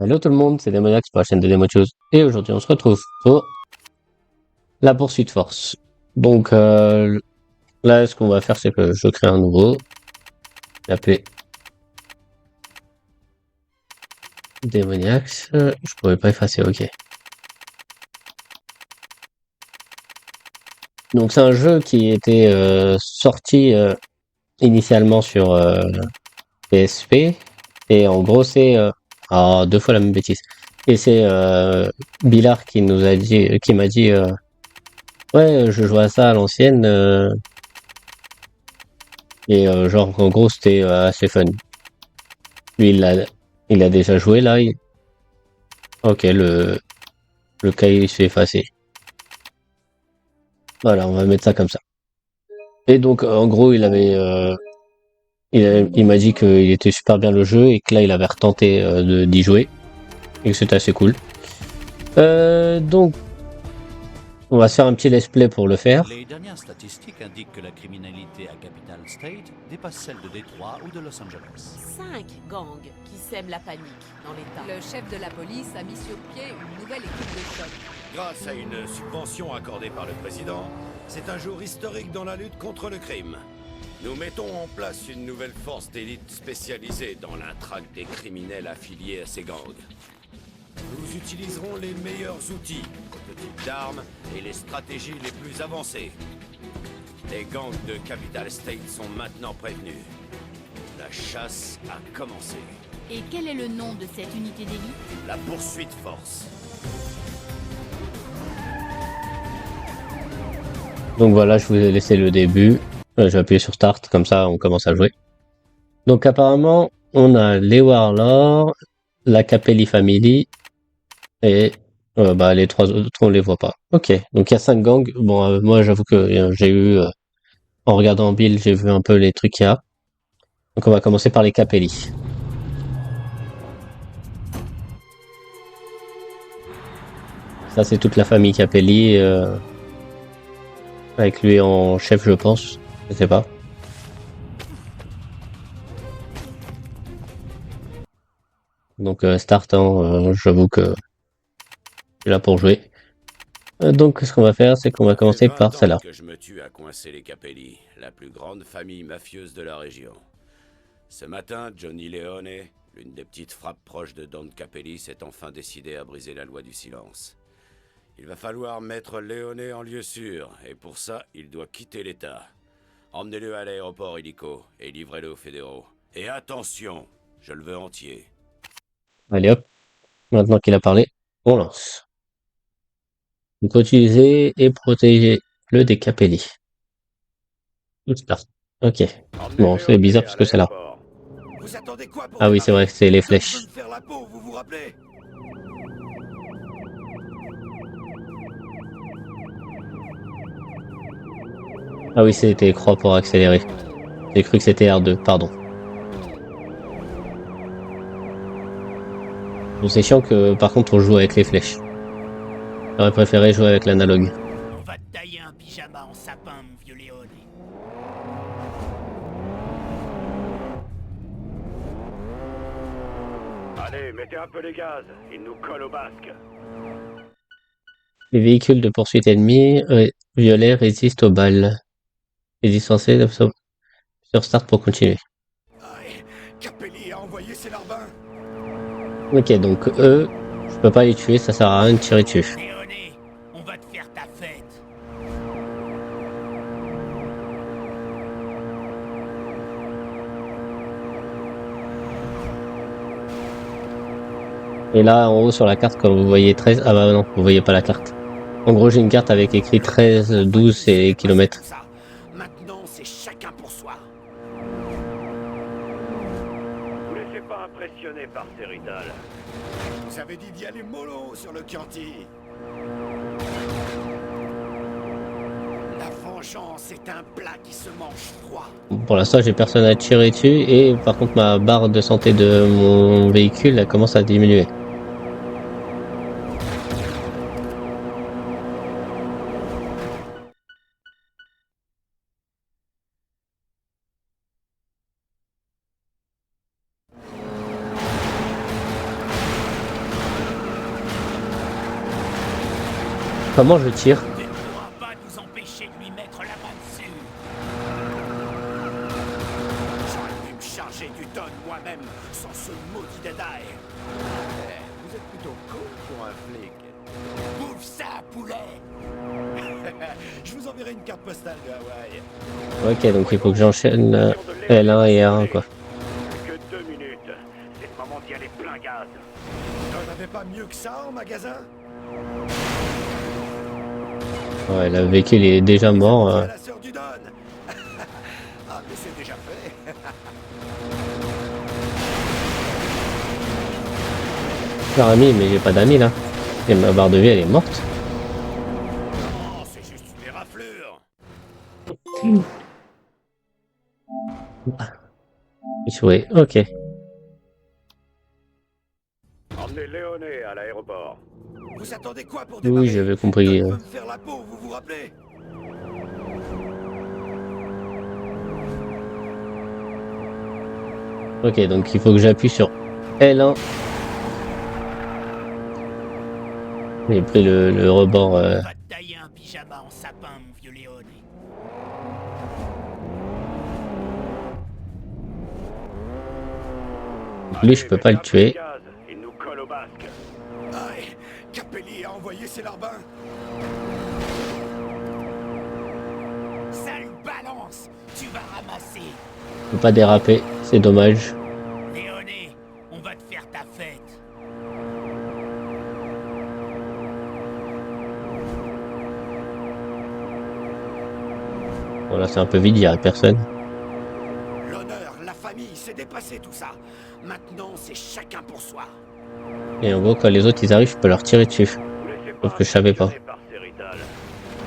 Hello tout le monde, c'est Demonax pour la chaîne de Demochose. Et aujourd'hui on se retrouve pour la poursuite force. Donc là ce qu'on va faire c'est que je crée un nouveau. L'appeler Demoniax. Je pourrais pas effacer, ok. Donc c'est un jeu qui était sorti initialement sur PSP. Et en gros c'est... deux fois la même bêtise. Et c'est Billard qui nous a dit, qui m'a dit ouais je jouais à ça à l'ancienne. Genre, en gros, c'était assez fun. Lui, il a déjà joué là. Ok, le cahier s'est effacé. Voilà, on va mettre ça comme ça. Et donc, en gros, il m'a dit qu'il était super bien le jeu et que là, il avait retenté d'y jouer et que c'était assez cool. Donc, on va se faire un petit let's play pour le faire. Les dernières statistiques indiquent que la criminalité à Capital State dépasse celle de Détroit ou de Los Angeles. 5 gangs qui sèment la panique dans l'État. Le chef de la police a mis sur pied une nouvelle équipe de choc. Grâce à une subvention accordée par le président, c'est un jour historique dans la lutte contre le crime. Nous mettons en place une nouvelle force d'élite spécialisée dans la traque des criminels affiliés à ces gangs. Nous utiliserons les meilleurs outils, le type d'armes et les stratégies les plus avancées. Les gangs de Capital State sont maintenant prévenus. La chasse a commencé. Et quel est le nom de cette unité d'élite? La poursuite force. Donc voilà, je vous ai laissé le début. Je vais appuyer sur Start, comme ça on commence à jouer. Donc apparemment, on a les Warlords, la Capelli Family, et les trois autres, on les voit pas. Ok, donc il y a 5 gangs. Bon, moi j'avoue que j'ai eu, en regardant Bill, j'ai vu un peu les trucs qu'il y a. Donc on va commencer par les Capelli. Ça c'est toute la famille Capelli, avec lui en chef je pense, je sais pas. Donc Start, hein, j'avoue que je suis là pour jouer. Donc ce qu'on va faire, c'est qu'on va commencer Ça fait par 20 ans celle-là. que je me tue à coincer les Capelli, la plus grande famille mafieuse de la région. Ce matin, Johnny Leone, l'une des petites frappes proches de Don Capelli, s'est enfin décidé à briser la loi du silence. Il va falloir mettre Leone en lieu sûr, et pour ça, il doit quitter l'État. Emmenez-le à l'aéroport illico et livrez-le aux fédéraux. Et attention, je le veux entier. Allez hop, maintenant qu'il a parlé, on lance. Donc utiliser et protéger le des Capelli. Start. Ok. Bon, c'est bizarre parce que c'est là. Vous attendez quoi pour Ah oui, c'est vrai que c'est les flèches. faire la peau, vous vous rappelez? Ah oui, c'était croix pour accélérer. J'ai cru que c'était R2, pardon. Bon, c'est chiant que par contre on joue avec les flèches. J'aurais préféré jouer avec l'analogue. On va te tailler un pyjama en sapin, mon vieux Léon. Allez, mettez un peu les gaz, il nous colle au basque. Les véhicules de poursuite ennemis violets résistent aux balles. Les distancés sur Start pour continuer. Capelli a envoyé ses larbins. Ok, donc eux, je peux pas les tuer, ça sert à rien de tirer dessus. Léoné, on va te faire ta fête. Et là, en haut sur la carte, quand vous voyez 13... Ah bah non, vous voyez pas la carte. En gros, j'ai une carte avec écrit 13, 12 et kilomètres. Maintenant, c'est chacun pour soi. Vous laissez pas impressionner par ces ritales. Vous avez dit d'y aller mollo sur le Chianti. La vengeance est un plat qui se mange froid. Pour l'instant, j'ai personne à tirer dessus et par contre, ma barre de santé de mon véhicule, elle commence à diminuer. Comment je tire? Tu ne pourras pas nous empêcher de lui mettre la main dessus. J'aurais pu me charger du tonne moi-même sans ce maudit Deadeye. Vous êtes plutôt cool pour un flic. Bouffe ça, poulet. Je vous enverrai une carte postale de Hawaï. Ok, donc il faut que j'enchaîne L1 et R1 quoi. Que 2 minutes. C'est le moment d'y aller plein gaz. T'en avais pas mieux que ça en magasin? Ouais, le véhicule est déjà mort. À la sœur du Don. Ah, mais c'est déjà fait. Cher ami, mais j'ai pas d'amis là. Et ma barre de vie elle est morte. Oh, c'est juste une éraflure. Échoué, ok. Emmenez Léoné à l'aéroport. Vous attendez quoi pour Oui, démarrer? j'avais compris. Don veut me faire la peau, vous vous rappelez? Ok, donc il faut que j'appuie sur L1. J'ai pris le rebord. On va te tailler un pyjama en sapin, mon vieux Léone. Lui, je peux pas le tuer. Il nous colle au basque. Aïe, Capelli a envoyé ses larbins. Sale balance, tu vas ramasser. Je peux pas déraper, c'est dommage. Léoné, on va te faire ta fête. Bon, là, c'est un peu vide, il y a personne. L'honneur, la famille, c'est dépassé tout ça. Maintenant, c'est chacun pour soi. Et en gros, quand les autres ils arrivent, je peux leur tirer dessus. Sauf que je savais pas.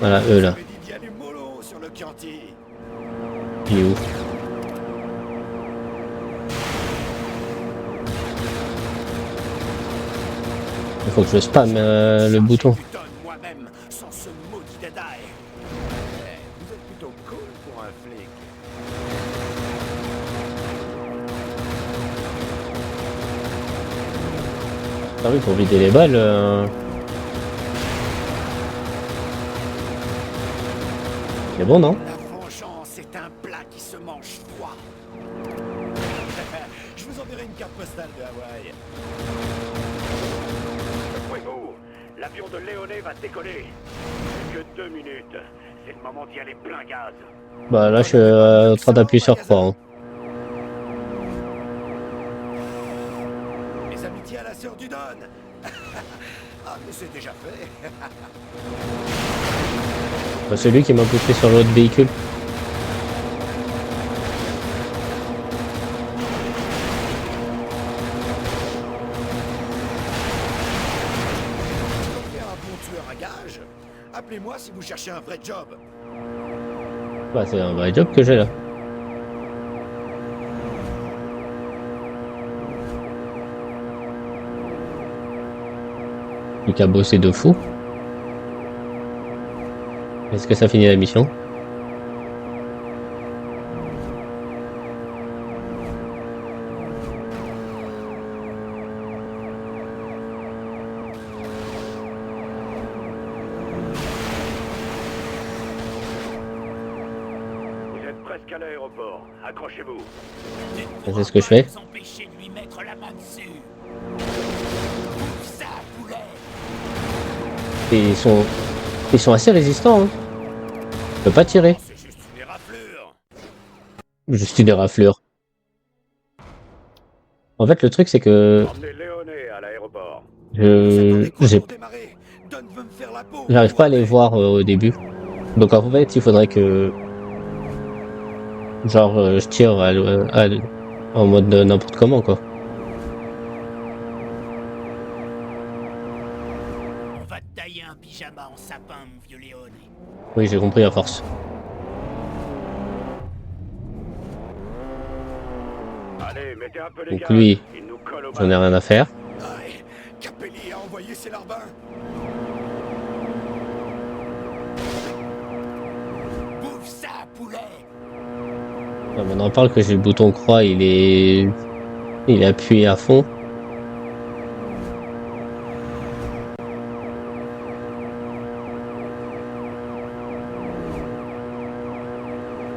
Voilà, eux là. J'avais dit d'y aller mollo sur le Chianti. Il est où? Il faut que je spamme le bouton. Du tonne moi-même, sans ce maudit Deadeye. Vous êtes plutôt cool pour un flic. Ah oui, pour vider les balles. C'est bon, non? La vengeance est un plat qui se mange froid. Je vous enverrai une carte postale de Hawaï. Fuego, l'avion de Léoné va décoller. Plus que 2 minutes. C'est le moment d'y aller plein gaz. Bah là, je suis en train d'appuyer sur croix. Hein. Mes amitiés à la sœur du Don. Ah, mais c'est déjà fait. Bah, c'est lui qui m'a poussé sur l'autre véhicule. Faire un bon tueur à gages. Appelez-moi si vous cherchez un vrai job. Bah, c'est un vrai job que j'ai là. Plus qu'à bosser de fou. Est-ce que ça finit la mission? Vous êtes presque à l'aéroport. Accrochez-vous. C'est ce que je fais. Nous empêcher de lui mettre la main dessus. Bouffe ça, poulet. Et ils sont assez résistants. Hein. Je peux pas tirer. C'est juste une éraflure. Juste une éraflure. En fait, le truc, c'est que Emmenez Léoné à l'aéroport. j'arrive pas à les voir au début. Donc en fait, il faudrait que genre je tire en mode n'importe comment quoi. On va te tailler un pyjama en sapin, mon vieux Léone. Oui, j'ai compris à force. Allez, mettez un peu les Donc gaz. lui, Il nous colle au j'en ai rien à faire. Aïe, Capelli a envoyé ses larbins. Bouffe ça, poulet. On en parle que j'ai le bouton croix, il est appuyé à fond.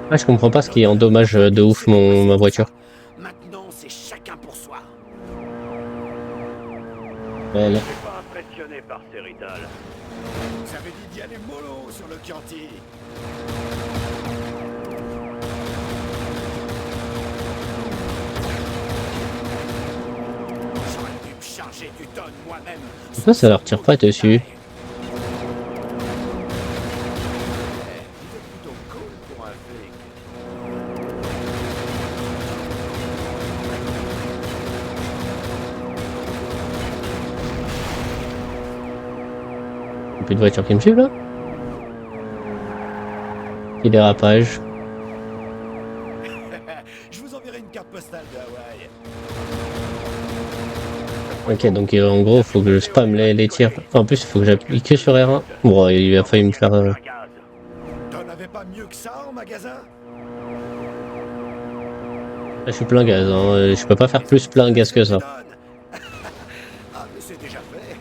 Ah, je comprends pas ce qui endommage de ouf ma voiture. Maintenant, c'est chacun pour soi. Elle... Je suis pas impressionné par ces Rital. Vous avez dit d'y aller mollo sur le Chianti. J'aurais dû me charger du tonne moi-même. Pourquoi ça leur tire pas dessus? Vous êtes plutôt cool pour un flic. Plus de voiture qui me suit là? Petit dérapage. Je vous enverrai une carte postale de Hawaï. Ok, donc en gros, faut que je spamme les tirs. En plus, il faut que j'appuie que sur R1. Bon, il a failli me faire... Regarde. T'en avais pas mieux que ça en magasin? Là, je suis plein gaz, hein. Je peux pas faire plus plein gaz que ça. Ah, mais c'est déjà fait.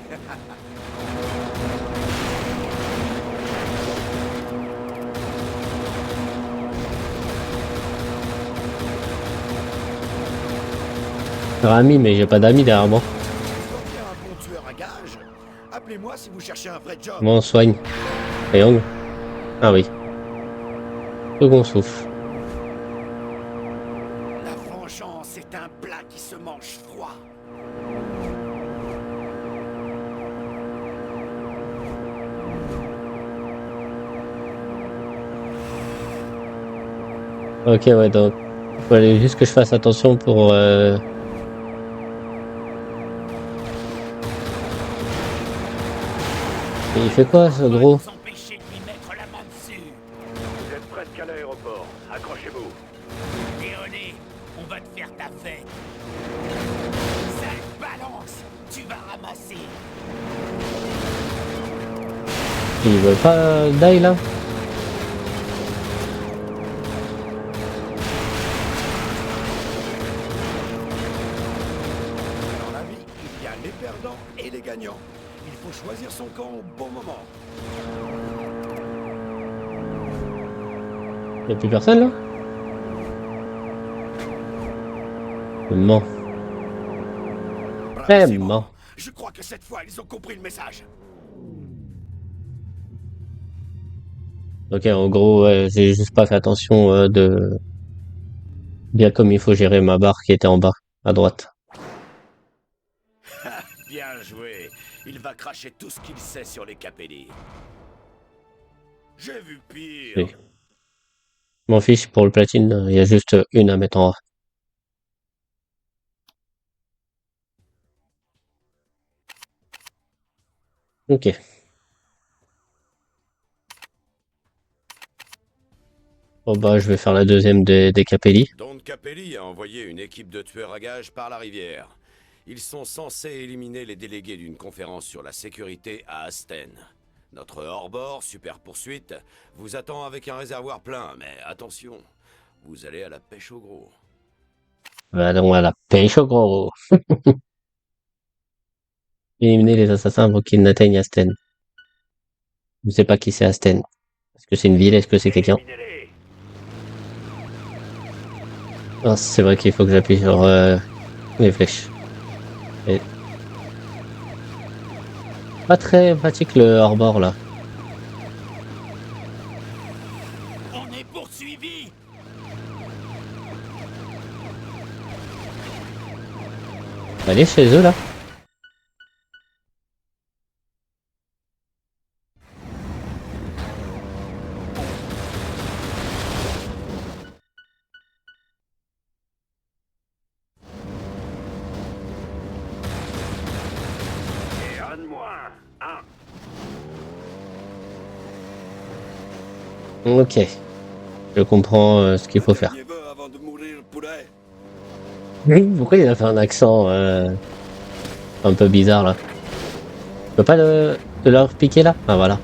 Rami, mais j'ai pas d'amis derrière moi. Vous enviez un bon tueur à gages? Appelez-moi si vous cherchez un vrai job. Comment on soigne? Triangle? Ah oui. Second souffle. La vengeance est un plat qui se mange froid. Ok, ouais, donc... Fallait juste que je fasse attention pour... Et il fait quoi, ce gros? Vous empêcher de lui mettre la main dessus. Vous êtes presque à l'aéroport. Accrochez-vous. Léoné, on va te faire ta fête. Sale balance, tu vas ramasser. Il veut pas die, là? Dans la vie, il y a les perdants et les gagnants. Il faut choisir son camp au bon moment. Y'a plus personne, là? Non. Vraiment. Je crois que cette fois, ils ont compris le message. Ok, en gros, ouais, j'ai juste pas fait attention de... Bien comme il faut gérer ma barre qui était en bas, à droite. Bien joué. Il va cracher tout ce qu'il sait sur les Capelli. J'ai vu pire. Oui. M'en fiche, pour le platine, il y a juste une à mettre en A. Ok. Bon bah, je vais faire la deuxième des Capelli. Don Capelli a envoyé une équipe de tueurs à gages par la rivière. Ils sont censés éliminer les délégués d'une conférence sur la sécurité à Asten. Notre hors-bord, super poursuite, vous attend avec un réservoir plein, mais attention, vous allez à la pêche au gros. Allons à la pêche au gros. Éliminer les assassins avant qu'ils n'atteignent Asten. Je sais pas qui c'est Asten. Est-ce que c'est une ville? Est-ce que c'est quelqu'un? Éliminez-les. Ah, c'est vrai qu'il faut que j'appuie sur les flèches. Et... Pas très pratique le hors-bord là. On est poursuivis. Allez chez eux là. Et un de moins. Un. Ok. Je comprends ce qu'il faut faire. Avant de mourir, poulet. Pourquoi il a fait un accent un peu bizarre là? Je peux pas le leur piquer là? Ah voilà.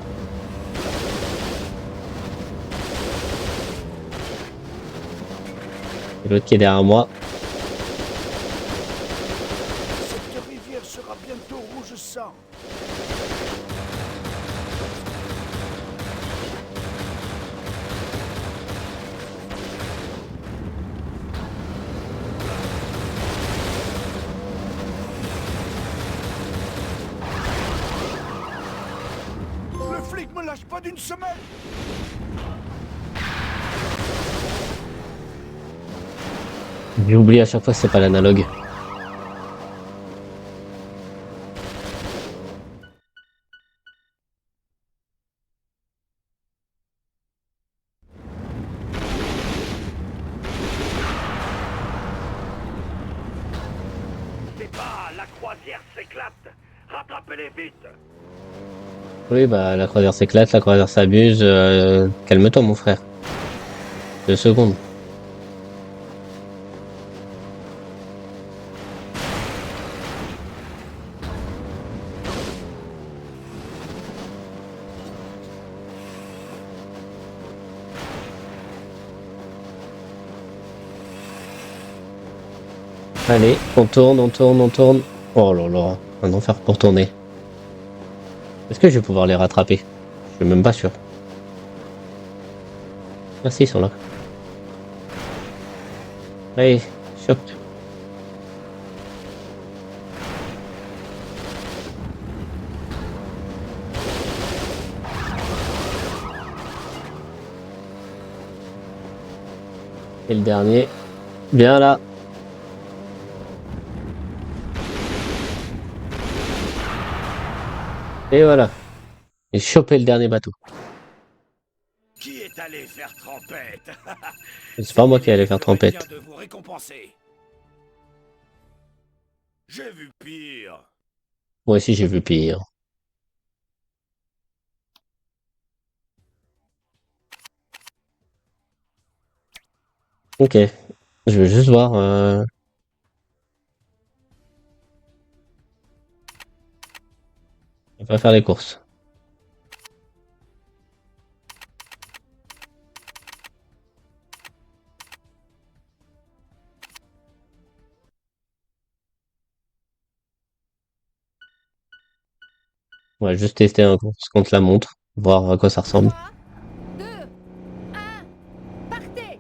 Et l'autre qui est derrière moi. Cette rivière sera bientôt rouge sang. flic me lâche pas d'une semelle. J'oublie à chaque fois que c'est pas l'analogue. C'est pas, la croisière s'éclate. Rattrapez-les vite. Oui, bah la croisière s'éclate, la croisière s'abuse. Calme-toi, mon frère. 2 secondes. Allez, on tourne, on tourne, on tourne. Oh là là, un enfer pour tourner. Est-ce que je vais pouvoir les rattraper? Je suis même pas sûr. Merci, ils sont là. Allez, chope. Et le dernier. Bien là. Et voilà. J'ai chopé le dernier bateau. Qui est allé faire trempette? C'est pas moi qui allais faire trompette. De vous récompenser. J'ai vu pire. Moi aussi j'ai vu pire. Ok. Je veux juste voir. On va faire les courses. On va juste tester un course contre la montre. Voir à quoi ça ressemble. 3, 2, 1, partez.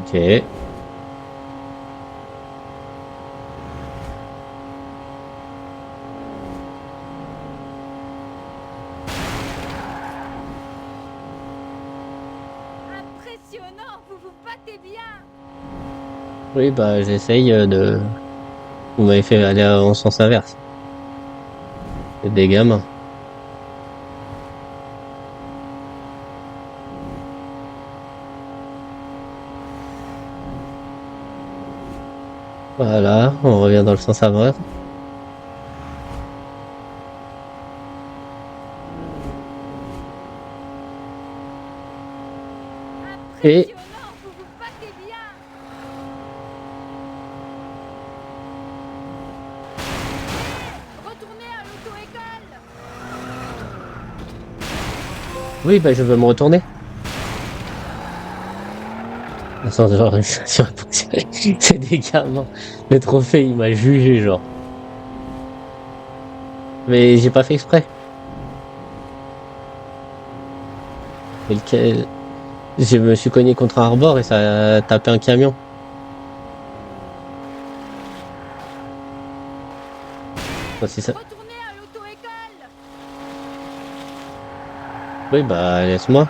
Ok. Impressionnant, vous vous battez bien. Oui, bah j'essaye de. Vous m'avez fait aller en sens inverse. C'est des gamins. Voilà, on revient dans le sens inverse. Et Impressionnant, vous vous battez bien. Retournez à l'auto-école. oui, bah je veux me retourner. Attends, genre, c'est des gamins. Le trophée, il m'a jugé, genre. Mais j'ai pas fait exprès. Et je me suis cogné contre un rebord et ça a tapé un camion. Enfin, si ça... Retournez à l'auto-école. Oui, bah laisse-moi.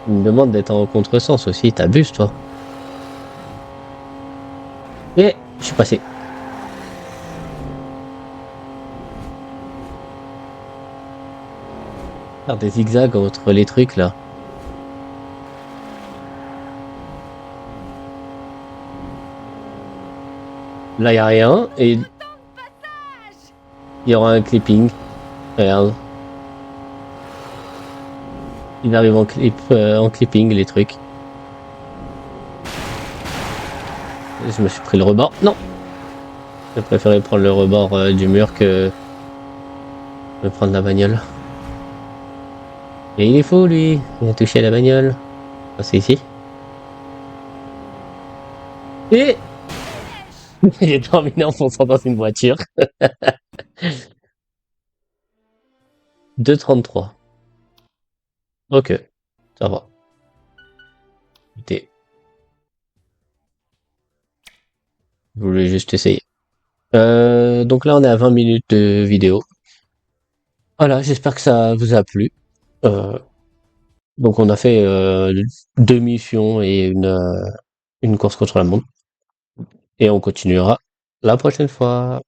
Il me demande d'être en contresens aussi, t'abuses toi. Et je suis passé. Faire des zigzags entre les trucs là. Là, y a rien et il y aura un clipping. Regarde. Il arrive en clipping les trucs. Je me suis pris le rebord. Non. J'ai préféré prendre le rebord du mur que de prendre la bagnole. Et il est fou lui. Il a touché la bagnole. Ah, c'est ici. Et il est terminé en fonçant dans une voiture. 2,33. Ok, ça va. Écoutez, je voulais juste essayer. Donc là, on est à 20 minutes de vidéo. Voilà, j'espère que ça vous a plu. Euh, donc on a fait 2 missions et une course contre la montre. Et on continuera la prochaine fois.